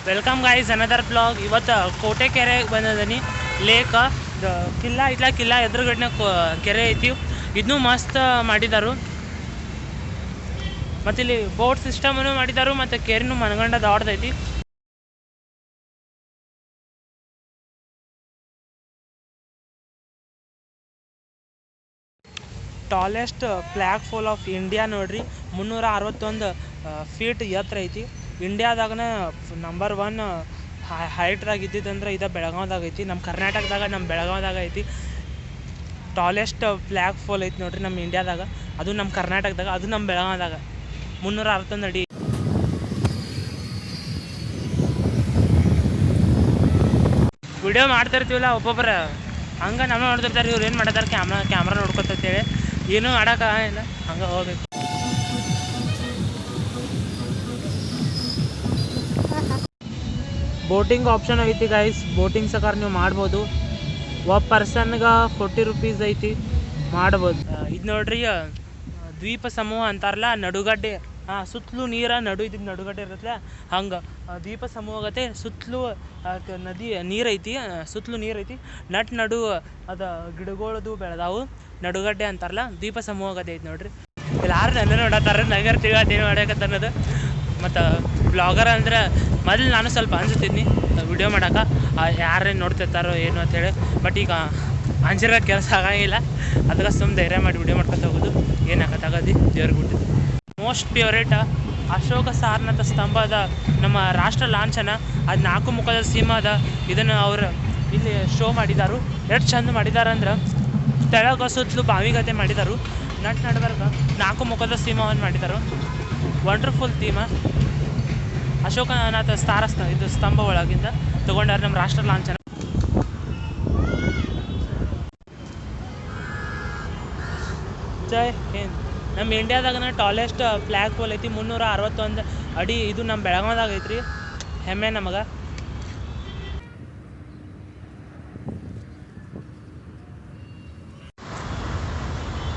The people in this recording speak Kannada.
Welcome guys another blog. ಇವತ್ತು ಕೋಟೆ ಕೆರೆಗೆ ಬಂದಿದ್ದೀನಿ. ಲೇಕ್ ಕಿಲ್ಲ ಐತ್ಲ, ಕಿಲ್ಲ ಎದುರುಗಡೆ ಕೆರೆ ಐತಿ. ಇದನ್ನೂ ಮಸ್ತ್ ಮಾಡಿದಾರು. ಮತ್ತು ಇಲ್ಲಿ ಬೋಟ್ ಸಿಸ್ಟಮನ್ನು ಮಾಡಿದಾರು. ಮತ್ತು ಕೆರೆನೂ ಮನಗಂಡ ದೊಡ್ಡದೈತಿ. Tallest flag fall of India ನೋಡ್ರಿ, 361 ಫೀಟ್ ಎತ್ತರ ಐತಿ. ಇಂಡಿಯಾದಾಗನ ನಂಬರ್ 1 ಹೈಟ್ದಾಗ ಇದ್ದಿದ್ದಂದ್ರೆ ಇದು ಬೆಳಗಾವ್ದಾಗ ಐತಿ. ನಮ್ಮ ಕರ್ನಾಟಕದಾಗ, ನಮ್ಮ ಬೆಳಗಾವ್ದಾಗ ಐತಿ. ಟಾಲೆಸ್ಟ್ ಫ್ಲ್ಯಾಗ್ ಫಾಲ್ ಐತಿ ನೋಡ್ರಿ ನಮ್ಮ ಇಂಡಿಯಾದಾಗ. ಅದು ನಮ್ಮ ಕರ್ನಾಟಕದಾಗ, ಅದು ನಮ್ಮ ಬೆಳಗಾವ್ದಾಗ 361 ಅಡಿ. ವಿಡಿಯೋ ಮಾಡ್ತಿರ್ತೀವಲ್ಲ ಒಬ್ಬೊಬ್ಬರು, ಹಂಗೆ ನಮ್ಮ ನೋಡ್ತಿರ್ತಾರೆ. ಇವ್ರು ಏನು ಮಾಡ್ತಾರೆ, ಕ್ಯಾಮ್ರಾ ನೋಡ್ಕೊತೇಳಿ ಏನೂ ಮಾಡೋಕ್ಕಾಗಿಲ್ಲ, ಹಂಗೆ ಹೋಗ್ಬೇಕು. ಬೋಟಿಂಗ್ ಆಪ್ಷನ್ ಐತಿ ಗೈಸ್. ಬೋಟಿಂಗ್ ಸಕಾರ ನೀವು ಮಾಡ್ಬೋದು. ಒಬ್ಬ ಪರ್ಸನ್ಗೆ 40 ರೂಪೀಸ್ ಐತಿ, ಮಾಡ್ಬೋದು. ಇದು ನೋಡ್ರಿ, ದ್ವೀಪ ಸಮೂಹ ಅಂತಾರಲ್ಲ, ನಡುಗಡ್ಡೆ. ಸುತ್ತಲೂ ನೀರ ಇದ್ದಿದ್ದು ನಡುಗಡ್ಡೆ ಇರುತ್ತಲ್ಲ, ಹಂಗೆ ದ್ವೀಪ ಸಮೂಹ ಆಗತ್ತೆ. ಸುತ್ತಲೂ ನದಿ ನೀರೈತಿ, ಸುತ್ತಲೂ ನೀರೈತಿ. ನಡು ಅದು ಗಿಡಗಳದು ಬೆಳೆದಾವು, ನಡುಗಡ್ಡೆ ಅಂತಾರಲ್ಲ, ದ್ವೀಪ ಸಮೂಹ ಆಗತ್ತೆ ಐತಿ ನೋಡ್ರಿ. ಎಲ್ಲಾರು ನನ್ನ ನೋಡತ್ತಾರೆ, ನಗರ್ ತಿಳತ್ತೇನು ಮಾಡಕತ್ತ ಅನ್ನೋದು. ಮತ್ತು ಬ್ಲಾಗರ್ ಅಂದ್ರೆ ಮೊದಲು ನಾನು ಸ್ವಲ್ಪ ಅನ್ಸುತ್ತಿದ್ನಿ ವಿಡಿಯೋ ಮಾಡೋಕೆ, ಯಾರೇನು ನೋಡ್ತಿರ್ತಾರೋ ಏನು ಅಂತೇಳಿ. ಬಟ್ ಈಗ ಅಂಜಿರೋ ಕೆಲಸ ಆಗಂಗಿಲ್ಲ, ಅದಕ್ಕೆ ಸುಮ್ಮನೆ ಧೈರ್ಯ ಮಾಡಿ ವಿಡಿಯೋ ಮಾಡ್ಕೊತ ಹೋಗೋದು. ಏನಾಗತ್ತಾಗದಿ ದೇವ್ರಿಗೆ ಬಿಟ್ಟಿದ್ದು. ಮೋಸ್ಟ್ ಫೇವ್ರೇಟ್ ಅಶೋಕ ಸಾರನಾಥ ಸ್ತಂಭ ಅದ, ನಮ್ಮ ರಾಷ್ಟ್ರ ಲಾಂಛನ. ಅದು 4 ಮುಖದ ಸಿಂಹ ಅದ. ಇದನ್ನು ಅವರು ಇಲ್ಲಿ ಶೋ ಮಾಡಿದಾರು. ಎಷ್ಟು ಚಂದ ಮಾಡಿದಾರೆ ಅಂದ್ರೆ, ತೆಳಗ ಸುತ್ತಲೂ ಬಾವಿಗತೆ ಮಾಡಿದಾರು. ನಡುಬರ್ಗ 4 ಮುಖದ ಸಿಂಹವನ್ನು ಮಾಡಿದಾರು. ವಂಡರ್ಫುಲ್ ಥೀಮ. ಅಶೋಕನಾಥ ಇದು ಸ್ತಂಭ ಒಳಗಿಂದ ತಗೊಂಡಾರ ನಮ್ಮ ರಾಷ್ಟ್ರ ಲಾಂಛನ. ಜೈ ಹಿಂದ್. ನಮ್ಮ ಇಂಡಿಯಾದಾಗನ ಟಾಲೆಸ್ಟ್ ಫ್ಲ್ಯಾಗ್ ಫಾಲ್ ಐತಿ, 361 ಅಡಿ. ಇದು ನಮ್ಮ ಬೆಳಗಾವ್ದಾಗ ಐತ್ರಿ, ಹೆಮ್ಮೆ ನಮಗೆ.